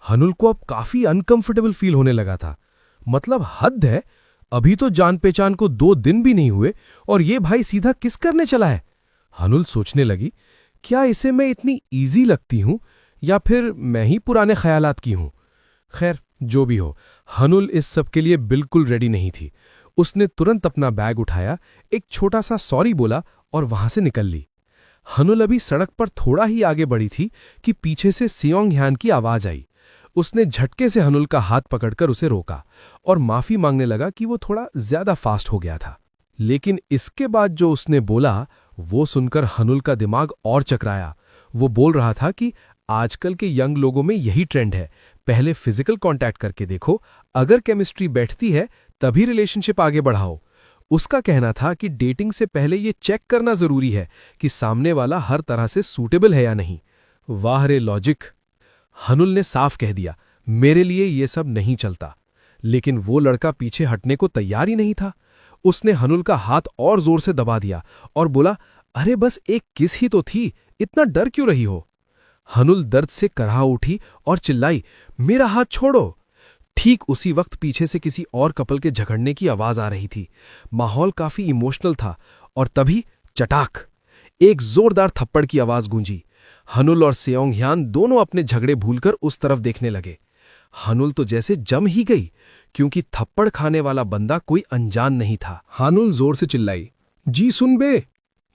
हनुल को अब काफी अनकंफर्टेबल फील होने लगा था। मतलब हद है, अभी तो जान पहचान को 2 दिन भी नहीं हुए और ये भाई सीधा किस करने चला है। हनुल सोचने लगी, क्या इसे मैं इतनी इजी लगती हूं या फिर मैं ही पुराने ख्यालात की हूं। खैर जो भी हो, हनुल इस सब के लिए बिल्कुल रेडी नहीं थी। उसने तुरंत अपना बैग उठाया, एक छोटा सा सॉरी बोला और वहां से निकल ली। हनुल अभी सड़क पर थोड़ा ही आगे बढ़ी थी कि पीछे से सियोंग ह्यान की आवाज आई। उसने झटके से हनुल का हाथ पकड़कर उसे रोका और माफी मांगने लगा कि वो थोड़ा ज्यादा फास्ट हो गया था। लेकिन इसके बाद जो उसने बोला वो सुनकर हनुल का दिमाग और चकराया। वो बोल रहा था कि आजकल के यंग लोगों में यही ट्रेंड है, पहले फिजिकल कांटेक्ट करके देखो, अगर केमिस्ट्री बैठती है तभी रिलेशनशिप आगे बढ़ाओ। उसका कहना था कि डेटिंग से पहले ये चेक करना जरूरी है कि सामने वाला हर तरह से सूटेबल है या नहीं। वाह रे लॉजिक! हनुल ने साफ कह दिया, मेरे लिए ये सब नहीं चलता। लेकिन वो लड़का पीछे हटने को तैयार ही नहीं था। उसने हनुल का हाथ और जोर से दबा दिया और बोला, अरे बस एक किस ही तो थी, इतना डर क्यों रही हो। हनुल दर्द से करहा उठी और चिल्लाई, मेरा हाथ छोड़ो। ठीक उसी वक्त पीछे से किसी और कपल के झगड़ने की आवाज आ रही थी। माहौल काफी इमोशनल था और तभी चटाक, एक जोरदार थप्पड़ की आवाज गूंजी। हनुल और सियोंग ह्यान दोनों अपने झगड़े भूलकर उस तरफ देखने लगे। हनुल तो जैसे जम ही गई, क्योंकि थप्पड़ खाने वाला बंदा कोई अनजान नहीं था। हनुल जोर से चिल्लाई, जी सुनबे।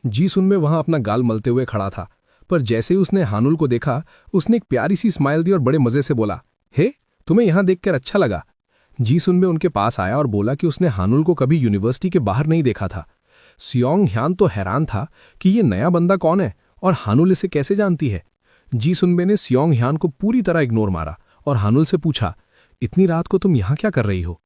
जी सुनबे वहां अपना गाल मलते हुए खड़ा था, पर जैसे ही उसने हानुल को देखा उसने एक प्यारी सी स्माइल दी और बड़े मजे से बोला, हे, तुम्हें यहां देखकर अच्छा लगा। जी सुनबे उनके पास आया और बोला कि उसने हानुल को कभी यूनिवर्सिटी के बाहर नहीं देखा था। सियोंग ह्यान तो हैरान था कि ये नया बंदा कौन है और हानुल इसे कैसे जानती है। जी सुनबे ने सियोंग ह्यान को पूरी तरह इग्नोर मारा और हानुल से पूछा, इतनी रात को तुम यहां क्या कर रही हो।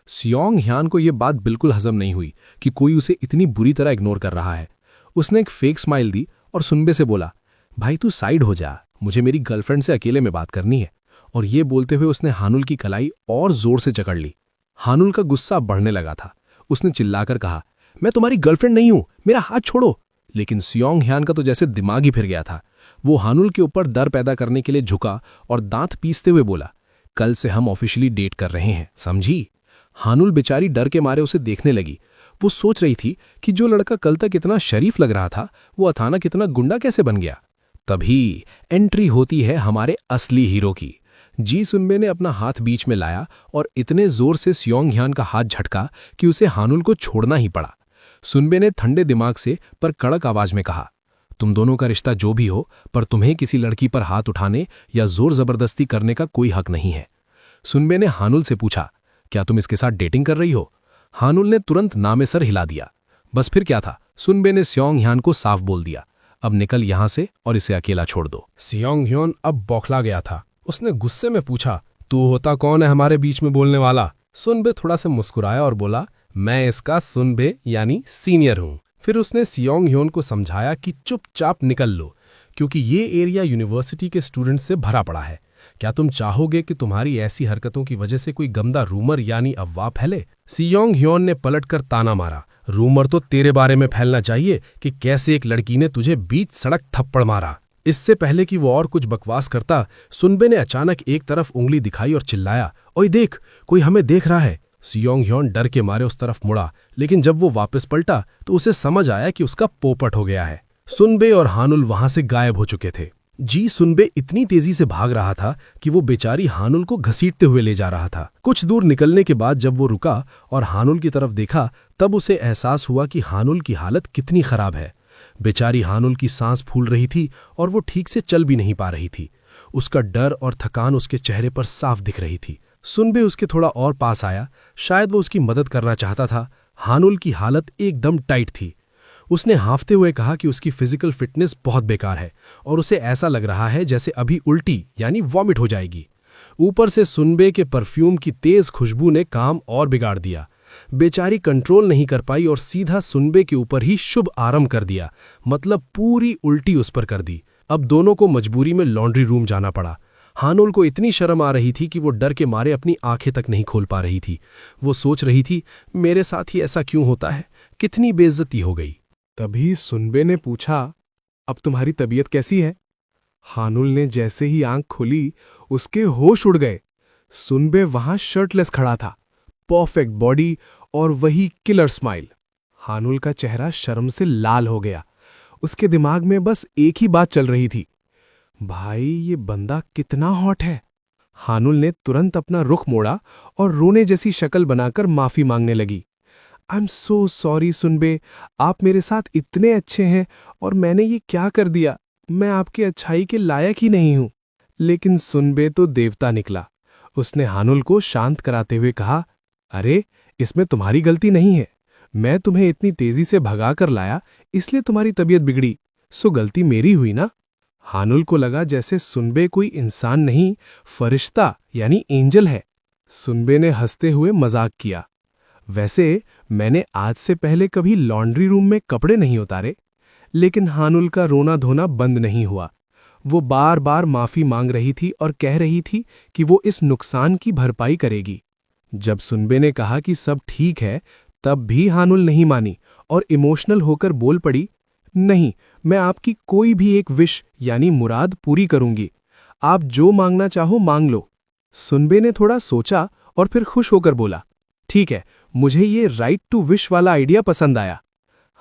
सियोंग ह्यान को यह बात बिल्कुल हजम नहीं हुई कि कोई उसे इतनी बुरी तरह इग्नोर कर रहा है। उसने एक फेक स्माइल दी और सुनबे से बोला, भाई तू साइड हो जा, मुझे मेरी गर्लफ्रेंड से अकेले में बात करनी है। और ये बोलते हुए उसने हानुल की कलाई और जोर से जकड़ ली। हानुल का गुस्सा बढ़ने लगा था। उसने चिल्लाकर कहा, मैं तुम्हारी गर्लफ्रेंड नहीं हूं, मेरा हाथ छोड़ो। लेकिन सियोंग ह्यान का तो जैसे दिमाग ही फिर गया था। वो हानुल के ऊपर डर पैदा करने के लिए झुका और दांत पीसते हुए बोला, कल से हम ऑफिशियली डेट कर रहे हैं, समझी। हानुल बेचारी डर के मारे उसे देखने लगी। वो सोच रही थी कि जो लड़का कल तक इतना शरीफ लग रहा था वो अचानक इतना गुंडा कैसे बन गया। तभी एंट्री होती है हमारे असली हीरो की। जी सुनबे ने अपना हाथ बीच में लाया और इतने जोर से सियोंग ह्यान का हाथ झटका कि उसे हानुल को छोड़ना ही पड़ा। सुनबे ने ठंडे दिमाग से पर कड़क आवाज में कहा, तुम दोनों का रिश्ता जो भी हो, पर तुम्हें किसी लड़की पर हाथ उठाने या जोर जबरदस्ती करने का कोई हक नहीं है। सुनबे ने हानुल से पूछा, क्या तुम इसके साथ डेटिंग कर रही हो। हानुल ने तुरंत नामे सर हिला दिया। बस फिर क्या था, सुनबे ने सियोंग ह्यान को साफ बोल दिया, अब निकल यहां से और इसे अकेला छोड़ दो। सियोंग ह्यान अब बौखला गया था। उसने गुस्से में पूछा, तू होता कौन है हमारे बीच में बोलने वाला। सुनबे थोड़ा से मुस्कुराया और बोला, मैं इसका सुनबे यानी सीनियर हूं। फिर उसने सियोंग ह्यान को समझाया कि चुपचाप निकल लो, क्योंकि ये एरिया यूनिवर्सिटी के स्टूडेंट्स से भरा पड़ा है। क्या तुम चाहोगे कि तुम्हारी ऐसी हरकतों की वजह से कोई गंदा रूमर यानी अफवाह फैले। सियोंग ह्यान ने पलटकर ताना मारा, रूमर तो तेरे बारे में फैलना चाहिए कि कैसे एक लड़की ने तुझे बीच सड़क थप्पड़ मारा। इससे पहले कि वो और कुछ बकवास करता, सुनबे ने अचानक एक तरफ उंगली दिखाई और चिल्लाया, ओए देख, कोई हमें देख रहा है। सियोंग ह्यान डर के मारे उस तरफ मुड़ा, लेकिन जब वो वापस पलटा तो उसे समझ आया कि उसका पोपट हो गया है। सुनबे और हानुल वहां से गायब हो चुके थे। जी सुनबे इतनी तेजी से भाग रहा था कि वो बेचारी हानुल को घसीटते हुए ले जा रहा था। कुछ दूर निकलने के बाद जब वो रुका और हानुल की तरफ देखा, तब उसे एहसास हुआ कि हानुल की हालत कितनी खराब है। बेचारी हानुल की सांस फूल रही थी और वो ठीक से चल भी नहीं पा रही थी। उसका डर और थकान उसके चेहरे पर साफ दिख रही थी। सुनबे उसके थोड़ा और पास आया, शायद वो उसकी मदद करना चाहता था। हानुल की हालत एकदम टाइट थी। उसने हांफते हुए कहा कि उसकी फिजिकल फिटनेस बहुत बेकार है और उसे ऐसा लग रहा है जैसे अभी उल्टी यानी वॉमिट हो जाएगी। ऊपर से सुनबे के परफ्यूम की तेज खुशबू ने काम और बिगाड़ दिया। बेचारी कंट्रोल नहीं कर पाई और सीधा सुनबे के ऊपर ही शुभ आरंभ कर दिया, मतलब पूरी उल्टी उस पर कर दी। अब दोनों को मजबूरी में लॉन्ड्री रूम जाना पड़ा। हानुल को इतनी शर्म आ रही थी कि वो डर के मारे अपनी आंखें तक नहीं खोल पा रही थी। वो सोच रही थी, मेरे साथ ही ऐसा क्यों होता है, कितनी बेइज्जती हो गई। तभी सुनबे ने पूछा, अब तुम्हारी तबीयत कैसी है। हानुल ने जैसे ही आंख खोली उसके होश उड़ गए। सुनबे वहां शर्टलेस खड़ा था, परफेक्ट बॉडी और वही किलर स्माइल। हानुल का चेहरा शर्म से लाल हो गया। उसके दिमाग में बस एक ही बात चल रही थी, भाई ये बंदा कितना हॉट है। हानुल ने तुरंत अपना रुख मोड़ा और रोने जैसी शक्ल बनाकर माफी मांगने लगी। आई एम सो सॉरी सुनबे, आप मेरे साथ इतने अच्छे हैं और मैंने ये क्या कर दिया, मैं आपकी अच्छाई के लायक ही नहीं हूं। लेकिन सुनबे तो देवता निकला। उसने हानुल को शांत कराते हुए कहा, अरे इसमें तुम्हारी गलती नहीं है, मैं तुम्हें इतनी तेजी से भगा कर लाया इसलिए तुम्हारी तबीयत बिगड़ी, सो गलती मेरी हुई ना। हानुल को लगा जैसे सुनबे कोई इंसान नहीं, फरिश्ता यानी एंजल है। सुनबे ने हंसते हुए मजाक किया, वैसे मैंने आज से पहले कभी लॉन्ड्री रूम में कपड़े नहीं उतारे। लेकिन हानुल का रोना धोना बंद नहीं हुआ। वो बार बार माफी मांग रही थी और कह रही थी कि वो इस नुकसान की भरपाई करेगी। जब सुनबे ने कहा कि सब ठीक है, तब भी हानुल नहीं मानी और इमोशनल होकर बोल पड़ी, नहीं, मैं आपकी कोई भी एक विश यानी मुराद पूरी करूंगी, आप जो मांगना चाहो मांग लो। सुनबे ने थोड़ा सोचा और फिर खुश होकर बोला, ठीक है, मुझे ये राइट टू विश वाला आइडिया पसंद आया।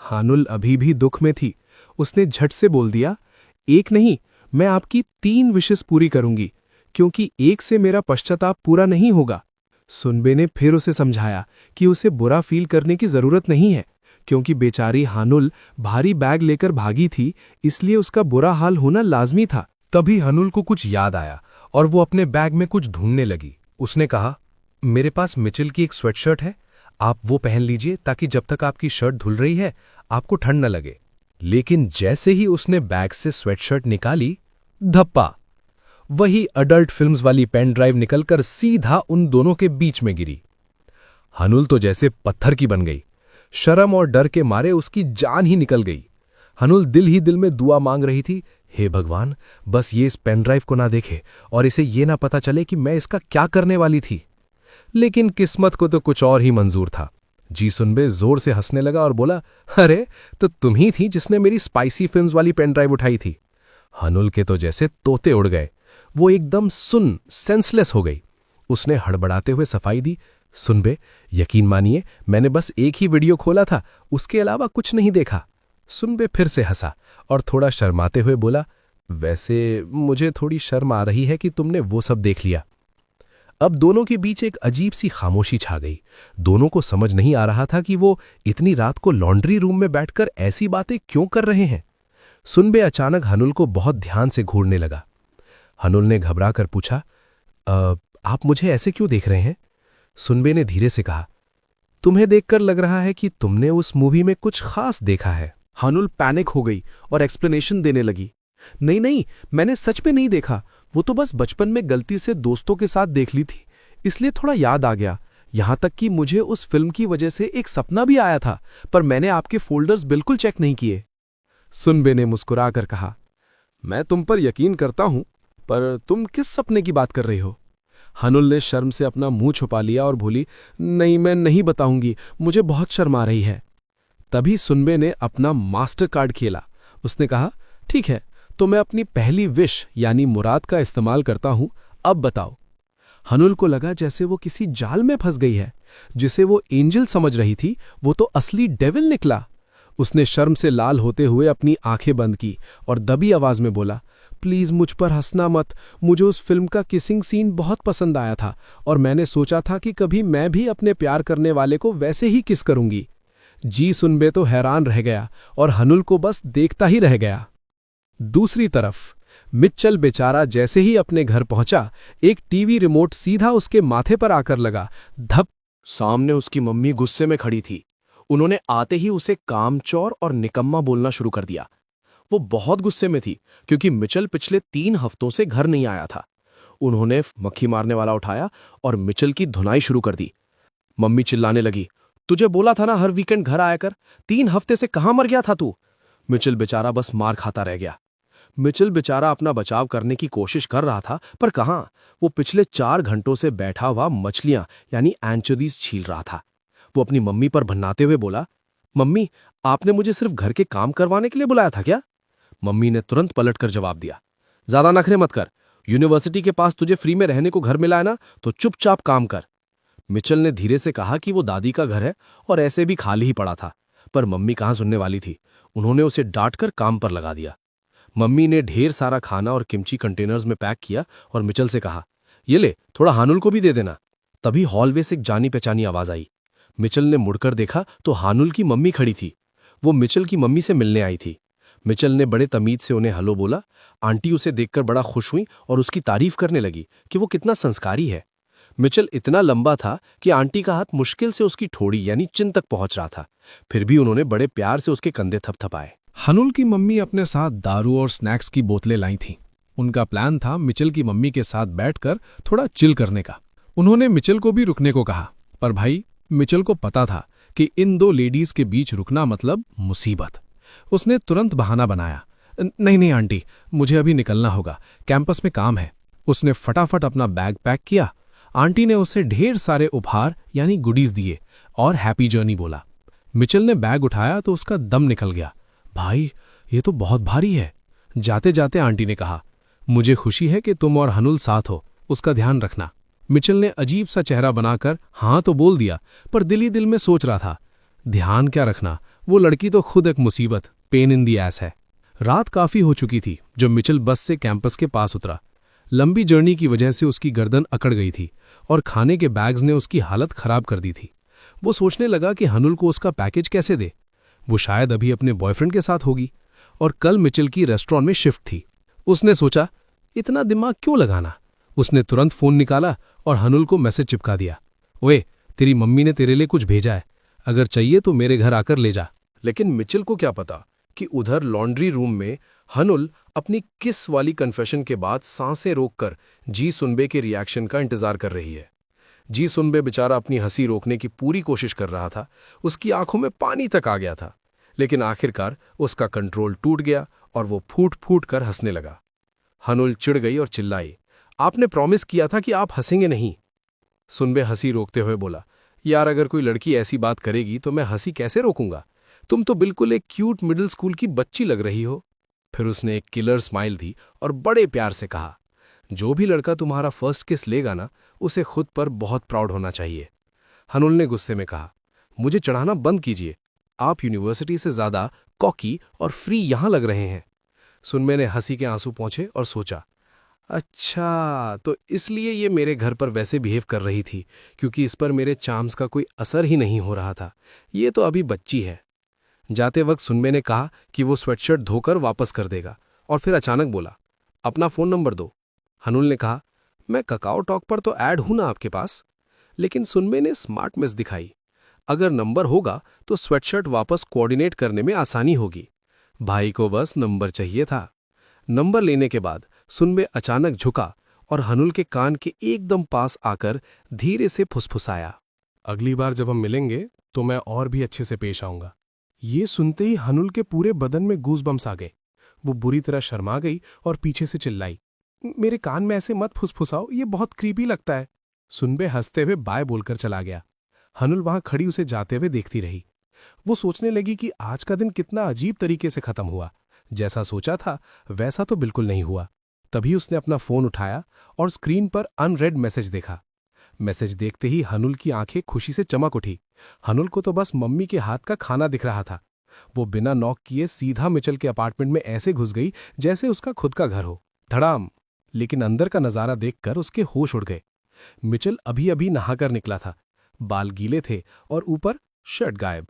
हानुल अभी भी दुख में थी। उसने झट से बोल दिया, एक नहीं, मैं आपकी 3 विशेस पूरी करूंगी, क्योंकि एक से मेरा पश्चाताप पूरा नहीं होगा। सुनबे ने फिर उसे समझाया कि उसे बुरा फील करने की जरूरत नहीं है, क्योंकि बेचारी हानुल भारी बैग लेकर भागी थी, इसलिए उसका बुरा हाल होना लाजमी था। तभी हानुल को कुछ याद आया और वो अपने बैग में कुछ ढूंढने लगी। उसने कहा, मेरे पास मिचेल की एक स्वेटशर्ट है, आप वो पहन लीजिए ताकि जब तक आपकी शर्ट धुल रही है आपको ठंड न लगे। लेकिन जैसे ही उसने बैग से स्वेटशर्ट निकाली, धप्पा, वही अडल्ट फिल्म्स वाली पेन ड्राइव निकलकर सीधा उन दोनों के बीच में गिरी। हानुल तो जैसे पत्थर की बन गई। शर्म और डर के मारे उसकी जान ही निकल गई। हानुल दिल ही दिल में दुआ मांग रही थी, हे भगवान, बस ये इस पेन ड्राइव को ना देखे और इसे ये ना पता चले कि मैं इसका क्या करने वाली थी। लेकिन किस्मत को तो कुछ और ही मंजूर था। जी सुनबे जोर से हंसने लगा और बोला, अरे तो तुम ही थी जिसने मेरी स्पाइसी फिल्म्स वाली पेन ड्राइव उठाई थी। हानुल के तो जैसे तोते उड़ गए। वो एकदम सुन सेंसलेस हो गई। उसने हड़बड़ाते हुए सफाई दी, सुनबे, यकीन मानिए मैंने बस एक ही वीडियो खोला था, उसके अलावा कुछ नहीं देखा। सुनबे फिर से हंसा और थोड़ा शर्माते हुए बोला, वैसे मुझे थोड़ी शर्म आ रही है कि तुमने वो सब देख लिया। अब दोनों के बीच एक अजीब सी खामोशी छा गई। दोनों को समझ नहीं आ रहा था कि वो इतनी रात को लॉन्ड्री रूम में बैठकर ऐसी बातें क्यों कर रहे हैं। सुनबे अचानक हानुल को बहुत ध्यान से घूरने लगा। हानुल ने घबरा कर पूछा, आप मुझे ऐसे क्यों देख रहे हैं? सुनबे ने धीरे से कहा, तुम्हें देखकर लग रहा है कि तुमने उस मूवी में कुछ खास देखा है। हानुल पैनिक हो गई और एक्सप्लेनेशन देने लगी, नहीं नहीं, मैंने सच में नहीं देखा, वो तो बस बचपन में गलती से दोस्तों के साथ देख ली थी, इसलिए थोड़ा याद आ गया। यहां तक कि मुझे उस फिल्म की वजह से एक सपना भी आया था, पर मैंने आपके फोल्डर्स बिल्कुल चेक नहीं किए। सुनबे ने मुस्कुराकर कहा, मैं तुम पर यकीन करता हूं, पर तुम किस सपने की बात कर रही हो? हानुल ने शर्म से अपना मुंह छुपा लिया और बोली, नहीं, मैं नहीं बताऊंगी, मुझे बहुत शर्म आ रही है। तभी सुनबे ने अपना मास्टर कार्ड खेला। उसने कहा, ठीक है, तो मैं अपनी पहली विश यानी मुराद का इस्तेमाल करता हूं, अब बताओ। हानुल को लगा जैसे वो किसी जाल में फंस गई है। जिसे वो एंजल समझ रही थी, वो तो असली डेविल निकला। उसने शर्म से लाल होते हुए अपनी आंखें बंद की और दबी आवाज में बोला, प्लीज मुझ पर हंसना मत, मुझे उस फिल्म का किसिंग सीन बहुत पसंद आया था और मैंने सोचा था कि कभी मैं भी अपने प्यार करने वाले को वैसे ही किस करूंगी। जी सुनबे तो हैरान रह गया और हानुल को बस देखता ही रह गया। दूसरी तरफ मिच्चल बेचारा जैसे ही अपने घर पहुंचा, एक टीवी रिमोट सीधा उसके माथे पर आकर लगा। धप! सामने उसकी मम्मी गुस्से में खड़ी थी। उन्होंने आते ही उसे कामचोर और निकम्मा बोलना शुरू कर दिया। वो बहुत गुस्से में थी क्योंकि मिचेल पिछले 3 हफ्तों से घर नहीं आया था। उन्होंने मक्खी मारने वाला उठाया और मिचेल की धुनाई शुरू कर दी। मम्मी चिल्लाने लगी, तुझे बोला था ना हर वीकेंड घर आया कर, 3 हफ्ते से कहां मर गया था तू? मिचेल बेचारा बस मार खाता रह गया। मिचेल बेचारा अपना बचाव करने की कोशिश कर रहा था, पर कहां, वो पिछले 4 घंटों से बैठा हुआ मछलियां यानी एंचोवीज छील रहा था। वो अपनी मम्मी पर भन्नाते हुए बोला, मम्मी, आपने मुझे सिर्फ घर के काम करवाने के लिए बुलाया था क्या? मम्मी ने तुरंत पलटकर जवाब दिया, ज्यादा नखरे मत कर। यूनिवर्सिटी के पास तुझे फ्री में रहने को घर मिला है ना, तो चुपचाप काम कर। मिचेल ने धीरे से कहा कि वो दादी का घर है और ऐसे भी खाली ही पड़ा था, पर मम्मी कहाँ सुनने वाली थी। उन्होंने उसे डांट कर काम पर लगा दिया। मम्मी ने ढेर सारा खाना और किमची कंटेनर्स में पैक किया और मिचेल से कहा, ये ले, थोड़ा हानुल को भी दे देना। तभी हॉलवे से एक जानी पहचानी आवाज आई। मिचेल ने मुड़कर देखा तो हानुल की मम्मी खड़ी थी। वो मिचेल की मम्मी से मिलने आई थी। मिचेल ने बड़े तमीज से उन्हें हेलो बोला। आंटी उसे देखकर बड़ा खुश हुई और उसकी तारीफ करने लगी कि वो कितना संस्कारी है। मिचेल इतना लंबा था कि आंटी का हाथ मुश्किल से उसकी ठोड़ी यानी चिन तक पहुंच रहा था। फिर भी उन्होंने बड़े प्यार से उसके कंधे थपथपाए। हनुल की मम्मी अपने साथ दारू और स्नैक्स की बोतलें लाई थीं। उनका प्लान था मिचेल की मम्मी के साथ बैठकर थोड़ा चिल करने का। उन्होंने मिचेल को भी रुकने को कहा, पर भाई मिचेल को पता था कि इन दो लेडीज के बीच रुकना मतलब मुसीबत। उसने तुरंत बहाना बनाया, नहीं नहीं आंटी, मुझे अभी निकलना होगा, कैंपस में काम है। उसने फटाफट अपना बैग पैक किया। आंटी ने उसे ढेर सारे उपहार यानी गुडीज दिए और हैप्पी जर्नी बोला। मिचेल ने बैग उठाया तो उसका दम निकल गया। भाई, ये तो बहुत भारी है। जाते जाते आंटी ने कहा, मुझे खुशी है कि तुम और हनुल साथ हो, उसका ध्यान रखना। मिचेल ने अजीब सा चेहरा बनाकर हाँ तो बोल दिया, पर दिल ही दिल में सोच रहा था, ध्यान क्या रखना, वो लड़की तो खुद एक मुसीबत, पेन इन दी एस है। रात काफी हो चुकी थी जब मिचेल बस से कैंपस के पास उतरा। लंबी जर्नी की वजह से उसकी गर्दन अकड़ गई थी और खाने के बैग्स ने उसकी हालत खराब कर दी थी। वो सोचने लगा कि हनुल को उसका पैकेज कैसे दे। वो शायद अभी अपने बॉयफ्रेंड के साथ होगी और कल मिचेल की रेस्टोरेंट में शिफ्ट थी। उसने सोचा, इतना दिमाग क्यों लगाना। उसने तुरंत फोन निकाला और हनुल को मैसेज चिपका दिया, ओए, तेरी मम्मी ने तेरे लिए कुछ भेजा है, अगर चाहिए तो मेरे घर आकर ले जा। लेकिन मिचेल को क्या पता कि उधर लॉन्ड्री रूम में हनुल अपनी किस वाली कन्फेशन के बाद सांसें रोककर जी सुनबे के रिएक्शन का इंतजार कर रही है। जी सुनबे बेचारा अपनी हंसी रोकने की पूरी कोशिश कर रहा था। उसकी आंखों में पानी तक आ गया था, लेकिन आखिरकार उसका कंट्रोल टूट गया और वो फूट फूट कर हंसने लगा। हनुल चिढ़ गई और चिल्लाई, आपने प्रॉमिस किया था कि आप हंसेंगे नहीं। सुनबे हंसी रोकते हुए बोला, यार, अगर कोई लड़की ऐसी बात करेगी तो मैं हंसी कैसे रोकूंगा। तुम तो बिल्कुल एक क्यूट मिडिल स्कूल की बच्ची लग रही हो। फिर उसने एक किलर स्माइल दी और बड़े प्यार से कहा, जो भी लड़का तुम्हारा फर्स्ट किस लेगा ना, उसे खुद पर बहुत प्राउड होना चाहिए। हनुल ने गुस्से में कहा, मुझे चढ़ाना बंद कीजिए, आप यूनिवर्सिटी से ज्यादा कॉकी और फ्री यहां लग रहे हैं। सुनमे ने हंसी के आंसू पहुंचे और सोचा, अच्छा, तो इसलिए ये मेरे घर पर वैसे बिहेव कर रही थी, क्योंकि इस पर मेरे चार्म्स का कोई असर ही नहीं हो रहा था। ये तो अभी बच्ची है। जाते वक्त सुनमे ने कहा कि वो स्वेटशर्ट धोकर वापस कर देगा और फिर अचानक बोला, अपना फोन नंबर दो। हनुल ने कहा, मैं ककाओ टॉक पर तो ऐड हूं ना आपके पास। लेकिन सुनमे ने स्मार्ट मिस दिखाई, अगर नंबर होगा तो स्वेटशर्ट वापस कोऑर्डिनेट करने में आसानी होगी। भाई को बस नंबर चाहिए था। नंबर लेने के बाद सुनमे अचानक झुका और हनुल के कान के एकदम पास आकर धीरे से फुसफुसाया, अगली बार जब हम मिलेंगे तो मैं और भी अच्छे से पेश आऊंगा। ये सुनते ही हनुल के पूरे बदन में गूज़बम्स आ गए। वो बुरी तरह शर्मा गई और पीछे से चिल्लाई, मेरे कान में ऐसे मत फुसफुसाओ, ये बहुत क्रीपी लगता है। सुनबे हंसते हुए बाय बोलकर चला गया। हनुल वहां खड़ी उसे जाते हुए देखती रही। वो सोचने लगी कि आज का दिन कितना अजीब तरीके से खत्म हुआ। जैसा सोचा था वैसा तो बिल्कुल नहीं हुआ। तभी उसने अपना फोन उठाया और स्क्रीन पर अनरेड मैसेज देखा। मैसेज देखते ही हनुल की आंखें खुशी से चमक उठी। हनुल को तो बस मम्मी के हाथ का खाना दिख रहा था। वो बिना नॉक किए सीधा मिचेल के अपार्टमेंट में ऐसे घुस गई जैसे उसका खुद का घर हो। धड़ाम! लेकिन अंदर का नजारा देखकर उसके होश उड़ गए। मिचेल अभी अभी नहाकर निकला था। बाल गीले थे और ऊपर शर्ट गायब।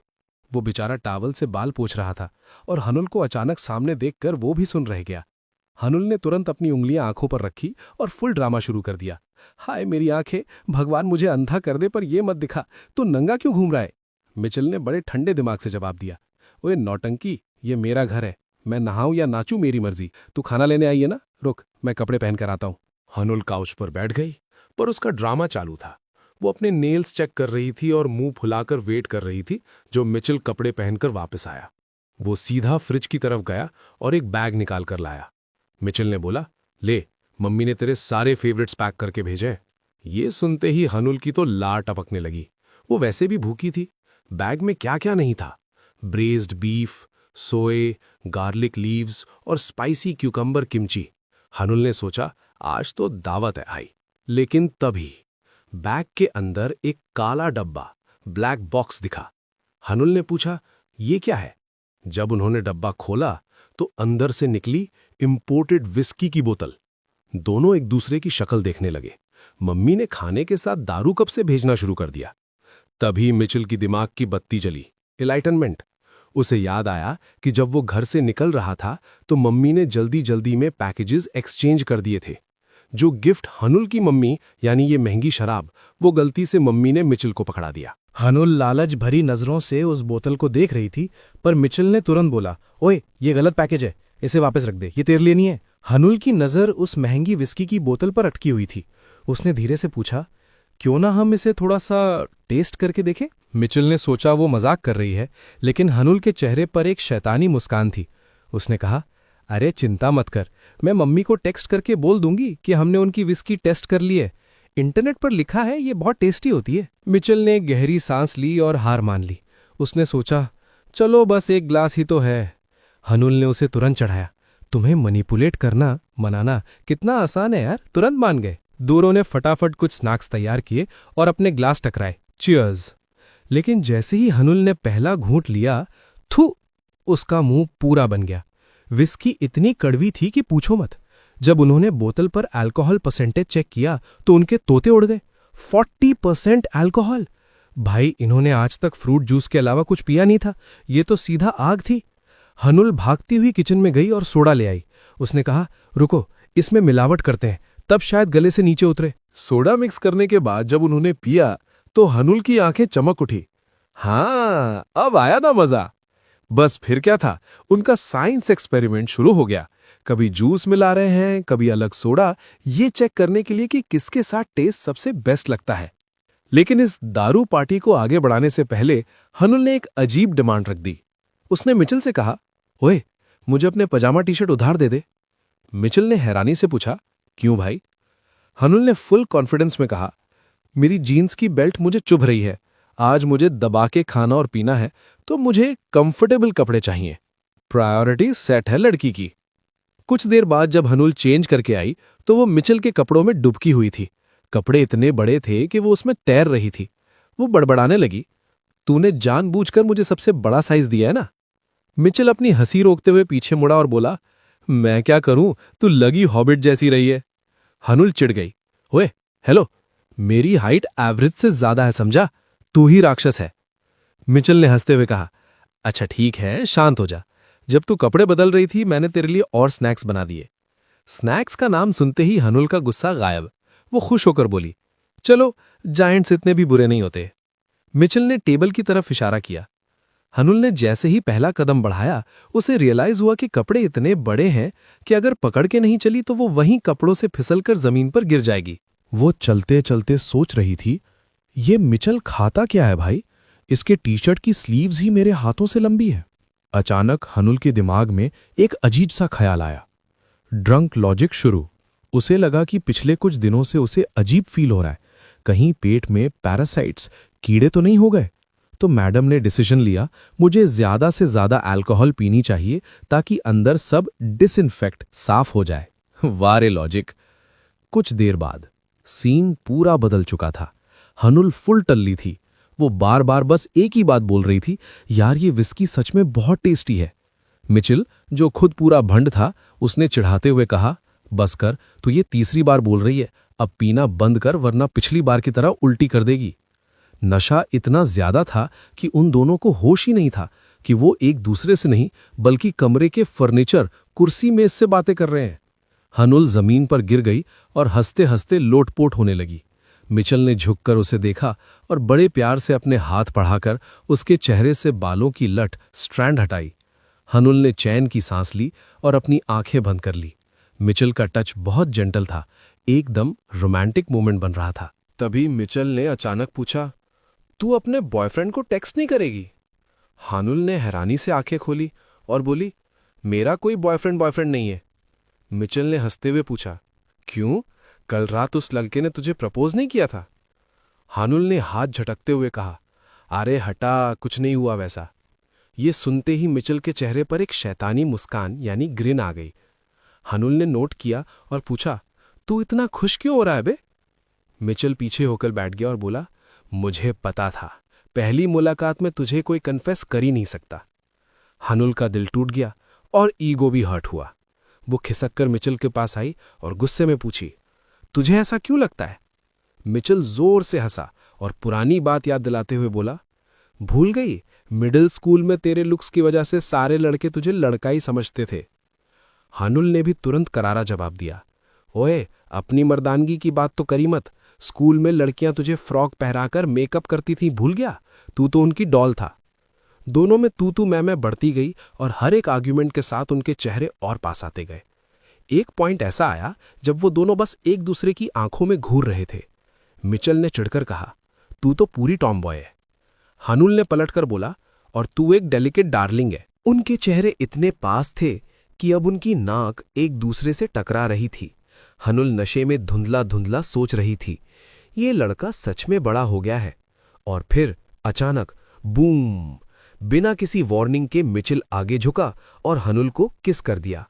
वो बेचारा टावल से बाल पोंछ रहा था और हनुल को अचानक सामने देखकर वो भी सुन रह गया। हनुल ने तुरंत अपनी उंगलियां आंखों पर रखी और फुल ड्रामा शुरू कर दिया। हाय मेरी आंखें, भगवान मुझे अंधा कर दे, पर ये मत दिखा, तू नंगा क्यों घूम रहा है। मिचेल ने बड़े ठंडे दिमाग से जवाब दिया, ओए नौटंकी, ये मेरा घर है, मैं नहाऊं या नाचूं मेरी मर्जी। तू खाना लेने आई है ना, रुक, मैं कपड़े पहन कर आता हूं। हनुल काउच पर बैठ गई, पर उसका ड्रामा चालू था। वो अपने नेल्स चेक कर रही थी और मुंह फुलाकर वेट कर रही थी जो मिचेल कपड़े पहनकर वापस आया। वो सीधा फ्रिज की तरफ गया और एक बैग निकाल कर लाया। मिचेल ने बोला, ले, मम्मी ने तेरे सारे फेवरेट्स पैक करके भेजे। ये सुनते ही हनुल की तो लार टपकने लगी। वो वैसे भी भूखी थी। बैग में क्या क्या नहीं था, ब्रेज्ड बीफ, सोए, गार्लिक लीव्स और स्पाइसी क्यूकम्बर किमची। हनुल ने सोचा आज तो दावत है भाई। लेकिन तभी बैग के अंदर एक काला डब्बा, ब्लैक बॉक्स दिखा। हनुल ने पूछा, ये क्या है? जब उन्होंने डब्बा खोला तो अंदर से निकली इंपोर्टेड विस्की की बोतल। दोनों एक दूसरे की शक्ल देखने लगे। मम्मी ने खाने के साथ दारू कब से भेजना शुरू कर दिया? तभी मिचेल की दिमाग की बत्ती जली। एलाइटनमेंट। उसे याद आया कि जब वो घर से निकल रहा था तो मम्मी ने जल्दी जल्दी में पैकेजेस एक्सचेंज कर दिए थे। जो गिफ्ट हनुल की मम्मी, यानी ये महंगी शराब, वो गलती से मम्मी ने मिचेल को पकड़ा दिया। हनुल लालच भरी नजरों से उस बोतल को देख रही थी, पर मिचेल ने तुरंत बोला, ओए, ये गलत पैकेज है, इसे वापस रख दे, ये तेरे लिए नहीं है। हनुल की नजर उस महंगी विस्की की बोतल पर अटकी हुई थी। उसने धीरे से पूछा, क्यों ना हम इसे थोड़ा सा टेस्ट करके देखें? मिचेल ने सोचा वो मजाक कर रही है, लेकिन हनुल के चेहरे पर एक शैतानी मुस्कान थी। उसने कहा, अरे चिंता मत कर, मैं मम्मी को टेक्स्ट करके बोल दूंगी कि हमने उनकी विस्की टेस्ट कर ली है। इंटरनेट पर लिखा है ये बहुत टेस्टी होती है। मिचेल ने गहरी सांस ली और हार मान ली। उसने सोचा, चलो बस एक ग्लास ही तो है। हनुल ने उसे तुरंत चढ़ाया। तुम्हें मैनिपुलेट करना, मनाना कितना आसान है यार, तुरंत मान गए। दोनों ने फटाफट कुछ स्नैक्स तैयार किए और अपने ग्लास टकराए। चीयर्स। लेकिन जैसे ही हनुल ने पहला घूंट लिया, थू, उसका मुंह पूरा बन गया। विस्की इतनी कड़वी थी कि पूछो मत। जब उन्होंने बोतल पर अल्कोहल परसेंटेज चेक किया तो उनके तोते उड़ गए। 40% अल्कोहल। भाई, इन्होंने आज तक फ्रूट जूस के अलावा कुछ पिया नहीं था, ये तो सीधा आग थी। हनुल भागती हुई किचन में गई और सोडा ले आई। उसने कहा, रुको, इसमें मिलावट करते हैं, तब शायद गले से नीचे उतरे। सोडा मिक्स करने के बाद जब उन्होंने पिया तो हनुल की आंखें चमक उठी। हाँ, अब आया ना मजा। बस फिर क्या था, उनका साइंस एक्सपेरिमेंट शुरू हो गया। कभी जूस मिला रहे हैं, कभी अलग सोडा, ये चेक करने के लिए कि किसके साथ टेस्ट सबसे बेस्ट लगता है। लेकिन इस दारू पार्टी को आगे बढ़ाने से पहले हनुल ने एक अजीब डिमांड रख दी। उसने मिचेल से कहा, ओए, मुझे अपने पजामा टी शर्ट उधार दे दे। मिचेल ने हैरानी से पूछा, क्यों भाई? हनुल ने फुल कॉन्फिडेंस में कहा, मेरी जीन्स की बेल्ट मुझे चुभ रही है, आज मुझे दबा के खाना और पीना है, तो मुझे कंफर्टेबल कपड़े चाहिए। प्रायोरिटी सेट है लड़की की। कुछ देर बाद जब हनुल चेंज करके आई तो वो मिचेल के कपड़ों में डुबकी हुई थी। कपड़े इतने बड़े थे कि वो उसमें तैर रही थी। वो बड़बड़ाने लगी, तूने जानबूझकर मुझे सबसे बड़ा साइज दिया है ना? मिचेल अपनी हंसी रोकते हुए पीछे मुड़ा और बोला, मैं क्या करूं, तू लगी हॉबिट जैसी रही है। हनुल चिढ़ गई, ओए, हेलो, मेरी हाइट एवरेज से ज्यादा है, समझा? तू ही राक्षस है। मिचेल ने हंसते हुए कहा, अच्छा ठीक है, शांत हो जा। जब तू कपड़े बदल रही थी मैंने तेरे लिए और स्नैक्स बना दिए। स्नैक्स का नाम सुनते ही हनुल का गुस्सा गायब। वो खुश होकर बोली, चलो, जायंट्स इतने भी बुरे नहीं होते। मिचेल ने टेबल की तरफ इशारा किया। हनुल ने जैसे ही पहला कदम बढ़ाया उसे रियलाइज हुआ कि कपड़े इतने बड़े हैं कि अगर पकड़ के नहीं चली तो वो वहीं कपड़ों से फिसलकर जमीन पर गिर जाएगी। वो चलते चलते सोच रही थी, ये मिचेल खाता क्या है भाई? इसके टी शर्ट की स्लीव्स ही मेरे हाथों से लंबी है। अचानक हनुल के दिमाग में एक अजीब सा ख्याल आया। ड्रंक लॉजिक शुरू। उसे लगा कि पिछले कुछ दिनों से उसे अजीब फील हो रहा है, कहीं पेट में पैरासाइट्स, कीड़े तो नहीं हो गए। तो मैडम ने डिसीजन लिया, मुझे ज्यादा से ज्यादा अल्कोहल पीनी चाहिए ताकि अंदर सब डिसइंफेक्ट, साफ हो जाए। वारे लॉजिक। कुछ देर बाद सीन पूरा बदल चुका था। हनुल फुल टल्ली थी। वो बार बार बस एक ही बात बोल रही थी, यार ये विस्की सच में बहुत टेस्टी है। मिचेल, जो खुद पूरा भंड था, उसने चिढ़ाते हुए कहा, बस कर, तू ये तीसरी बार बोल रही है, अब पीना बंद कर वरना पिछली बार की तरह उल्टी कर देगी। नशा इतना ज्यादा था कि उन दोनों को होश ही नहीं था कि वो एक दूसरे से नहीं बल्कि कमरे के फर्नीचर, कुर्सी मेज से बातें कर रहे हैं। हनुल जमीन पर गिर गई और हंसते हंसते लोटपोट होने लगी। मिचेल ने झुककर उसे देखा और बड़े प्यार से अपने हाथ बढ़ाकर उसके चेहरे से बालों की लट, स्ट्रैंड हटाई। हनुल ने चैन की सांस ली और अपनी आंखें बंद कर ली। मिचेल का टच बहुत जेंटल था, एकदम रोमांटिक मोमेंट बन रहा था। तभी मिचेल ने अचानक पूछा, तू अपने बॉयफ्रेंड को टेक्स्ट नहीं करेगी? हनुल ने हैरानी से आंखें खोली और बोली, मेरा कोई बॉयफ्रेंड नहीं है। मिचेल ने हंसते हुए पूछा, क्यों, कल रात उस लड़के ने तुझे प्रपोज नहीं किया था? हनुल ने हाथ झटकते हुए कहा, अरे हटा, कुछ नहीं हुआ वैसा। ये सुनते ही मिचेल के चेहरे पर एक शैतानी मुस्कान यानी ग्रिन आ गई। हनुल ने नोट किया और पूछा, तू इतना खुश क्यों हो रहा है बे? मिचेल पीछे होकर बैठ गया और बोला, मुझे पता था पहली मुलाकात में तुझे कोई कन्फेस कर ही नहीं सकता। हनुल का दिल टूट गया और ईगो भी हर्ट हुआ। वो खिसक कर मिचेल के पास आई और गुस्से में पूछी, तुझे ऐसा क्यों लगता है? मिचेल जोर से हंसा और पुरानी बात याद दिलाते हुए बोला, भूल गई मिडिल स्कूल में तेरे लुक्स की वजह से सारे लड़के तुझे लड़का ही समझते थे। हनुल ने भी तुरंत करारा जवाब दिया, ओए अपनी मर्दानगी की बात तो करी मत। स्कूल में लड़कियां तुझे फ्रॉक पहराकर मेकअप करती थी, भूल गया? तू तो उनकी डॉल था। दोनों में तू मैं बढ़ती गई और हर एक आर्ग्यूमेंट के साथ उनके चेहरे और पास आते गए। एक पॉइंट ऐसा आया जब वो दोनों बस एक दूसरे की आंखों में घूर रहे थे। मिचेल ने चिढ़कर कहा, तू तो पूरी टॉम बॉय है। हनुल ने पलटकर बोला, और तू एक डेलिकेट डार्लिंग है। उनके चेहरे इतने पास थे कि अब उनकी नाक एक दूसरे से टकरा रही थी। हनुल नशे में धुंधला धुंधला सोच रही थी, ये लड़का सच में बड़ा हो गया है। और फिर अचानक बूम, बिना किसी वार्निंग के मिचेल आगे झुका और हनुल को किस कर दिया।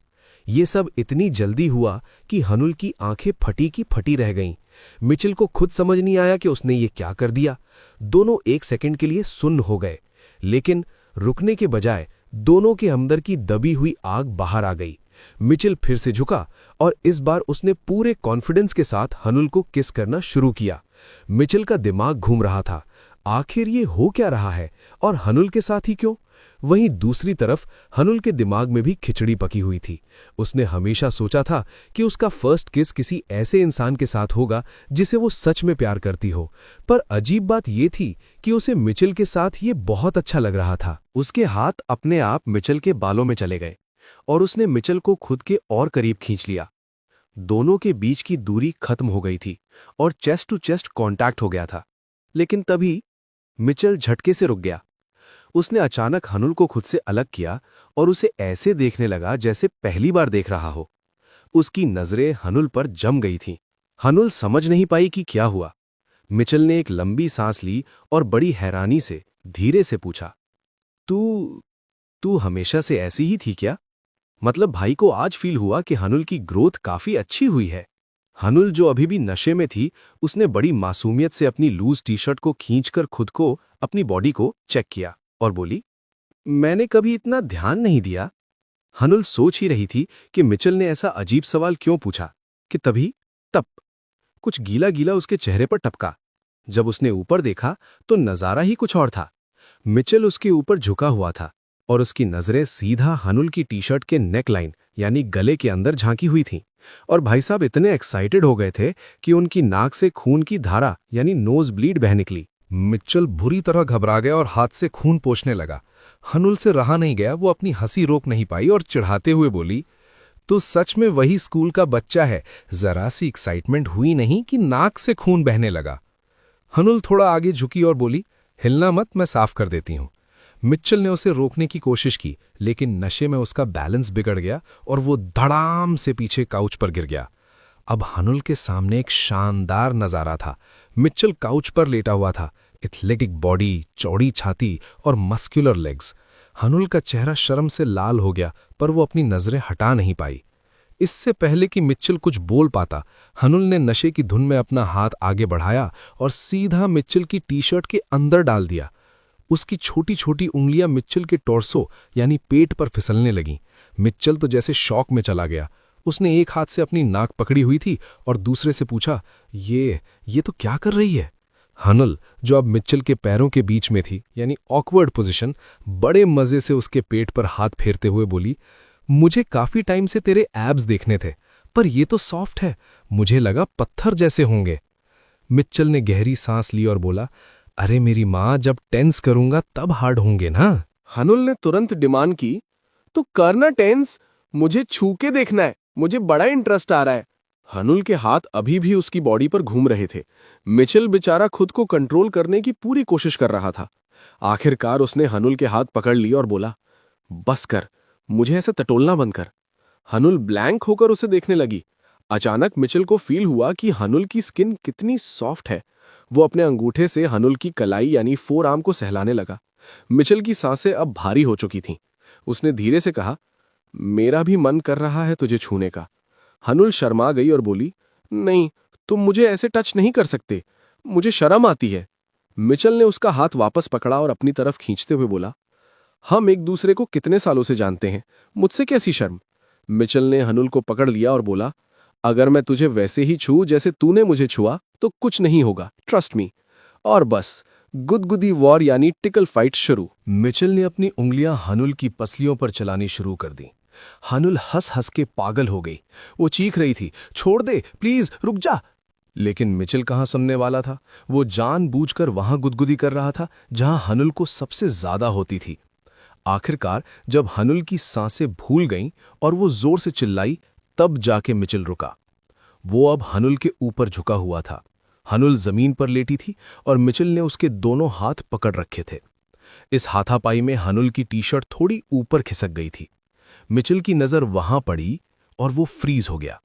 ये सब इतनी जल्दी हुआ कि हनुल की आंखें फटी की फटी रह गईं। मिचेल को खुद समझ नहीं आया कि उसने ये क्या कर दिया। दोनों एक सेकंड के लिए सुन्न हो गए, लेकिन रुकने के बजाय दोनों के अंदर की दबी हुई आग बाहर आ गई। मिचेल फिर से झुका और इस बार उसने पूरे कॉन्फिडेंस के साथ हनुल को किस करना शुरू किया। मिचेल का दिमाग घूम रहा था, आखिर ये हो क्या रहा है और हनुल के साथ ही क्यों? वहीं दूसरी तरफ हनुल के दिमाग में भी खिचड़ी पकी हुई थी। उसने हमेशा सोचा था कि उसका फर्स्ट किस किसी ऐसे इंसान के साथ होगा जिसे वो सच में प्यार करती हो, पर अजीब बात ये थी कि उसे मिचेल के साथ ये बहुत अच्छा लग रहा था। उसके हाथ अपने आप मिचेल के बालों में चले गए और उसने मिचेल को खुद के और करीब खींच लिया। दोनों के बीच की दूरी खत्म हो गई थी और चेस्ट टू चेस्ट कांटेक्ट हो गया था। लेकिन तभी मिचेल झटके से रुक गया। उसने अचानक हनुल को खुद से अलग किया और उसे ऐसे देखने लगा जैसे पहली बार देख रहा हो। उसकी नजरें हनुल पर जम गई थीं। हनुल समझ नहीं पाई कि क्या हुआ। मिचेल ने एक लंबी सांस ली और बड़ी हैरानी से धीरे से पूछा, तू हमेशा से ऐसी ही थी क्या? मतलब भाई को आज फील हुआ कि हनुल की ग्रोथ काफी अच्छी हुई है। हनुल जो अभी भी नशे में थी, उसने बड़ी मासूमियत से अपनी लूज टी शर्ट को खींचकर खुद को, अपनी बॉडी को चेक किया और बोली, मैंने कभी इतना ध्यान नहीं दिया। हनुल सोच ही रही थी कि मिचेल ने ऐसा अजीब सवाल क्यों पूछा कि तभी तप कुछ गीला गीला उसके चेहरे पर टपका। जब उसने ऊपर देखा तो नजारा ही कुछ और था। मिचेल उसके ऊपर झुका हुआ था और उसकी नजरें सीधा हनुल की टी शर्ट के नेक लाइन यानी गले के अंदर झांकी हुई थीं। और भाई साहब इतने एक्साइटेड हो गए थे कि उनकी नाक से खून की धारा यानी नोज ब्लीड बह निकली। मिचेल बुरी तरह घबरा गया और हाथ से खून पोंछने लगा। हनुल से रहा नहीं गया, वो अपनी हंसी रोक नहीं पाई और चिढ़ाते हुए बोली, तो सच में वही स्कूल का बच्चा है। जरा सी एक्साइटमेंट हुई नहीं कि नाक से खून बहने लगा। हनुल थोड़ा आगे झुकी और बोली, हिलना मत, मैं साफ कर देती हूं। मिचेल ने उसे रोकने की कोशिश की, लेकिन नशे में उसका बैलेंस बिगड़ गया और वो धड़ाम से पीछे काउच पर गिर गया। अब हनुल के सामने एक शानदार नजारा था। मिचेल काउच पर लेटा हुआ था, एथलेटिक बॉडी, चौड़ी छाती और मस्कुलर लेग्स। हनुल का चेहरा शर्म से लाल हो गया, पर वो अपनी नजरें हटा नहीं पाई। इससे पहले कि मिचेल कुछ बोल पाता, हनुल ने नशे की धुन में अपना हाथ आगे बढ़ाया और सीधा मिचेल की टी शर्ट के अंदर डाल दिया। उसकी छोटी छोटी उंगलियां मिचेल के टॉर्सो यानी पेट पर फिसलने लगीं। मिचेल तो जैसे शॉक में चला गया। उसने एक हाथ से अपनी नाक पकड़ी हुई थी और दूसरे से पूछा, ये तो क्या कर रही है? हनुल, जो अब मिचेल के पैरों के बीच में थी यानी ऑकवर्ड पोजीशन, बड़े मजे से उसके पेट पर हाथ फेरते हुए बोली, मुझे काफी टाइम से तेरे एब्स देखने थे, पर ये तो सॉफ्ट है, मुझे लगा पत्थर जैसे होंगे। मिचेल ने गहरी सांस ली और बोला, अरे मेरी माँ, जब टेंस करूंगा तब हार्ड होंगे ना। हनुल ने तुरंत डिमांड की, तो करना टेंस, मुझे छू के देखना है, मुझे बड़ा इंटरेस्ट आ रहा है। हनुल के हाथ अभी भी उसकी बॉडी पर घूम रहे थे। मिचेल बेचारा खुद को कंट्रोल करने की पूरी कोशिश कर रहा था। आखिरकार उसने हनुल के हाथ पकड़ ली और बोला, बस कर, मुझे ऐसे टटोलना बंद कर। हनुल ब्लैंक होकर उसे देखने लगी। अचानक मिचेल को फील हुआ कि हनुल की स्किन कितनी सॉफ्ट है। वो अपने अंगूठे से हनुल की कलाई यानी फोर आर्म को सहलाने लगा। मिचेल की सांसें अब भारी हो चुकी थीं। उसने धीरे से कहा, मेरा भी मन कर रहा है तुझे छूने का। हनुल शर्मा गई और बोली, नहीं, तुम मुझे ऐसे टच नहीं कर सकते, मुझे शर्म आती है। मिचेल ने उसका हाथ वापस पकड़ा और अपनी तरफ खींचते हुए बोला, हम एक दूसरे को कितने सालों से जानते हैं, मुझसे कैसी शर्म। मिचेल ने हनुल को पकड़ लिया और बोला, अगर मैं तुझे वैसे ही छू जैसे तूने मुझे छुआ तो कुछ नहीं होगा, ट्रस्ट मी। और बस गुदगुदी वॉर यानी टिकल फाइट शुरू। मिचेल ने अपनी उंगलियां हनुल की पसलियों पर चलानी शुरू कर दी। हनुल हंस हंस के पागल हो गई। वो चीख रही थी, छोड़ दे प्लीज, रुक जा। लेकिन मिचेल कहाँ सुनने वाला था। वो जानबूझकर वहां गुदगुदी कर रहा था जहां हनुल को सबसे ज्यादा होती थी। आखिरकार जब हनुल की सांसें भूल गईं और वो जोर से चिल्लाई, तब जाके मिचेल रुका। वो अब हनुल के ऊपर झुका हुआ था। हनुल जमीन पर लेटी थी और मिचेल ने उसके दोनों हाथ पकड़ रखे थे। इस हाथापाई में हनुल की टी-शर्ट थोड़ी ऊपर खिसक गई थी। मिचेल की नजर वहां पड़ी और वो फ्रीज हो गया।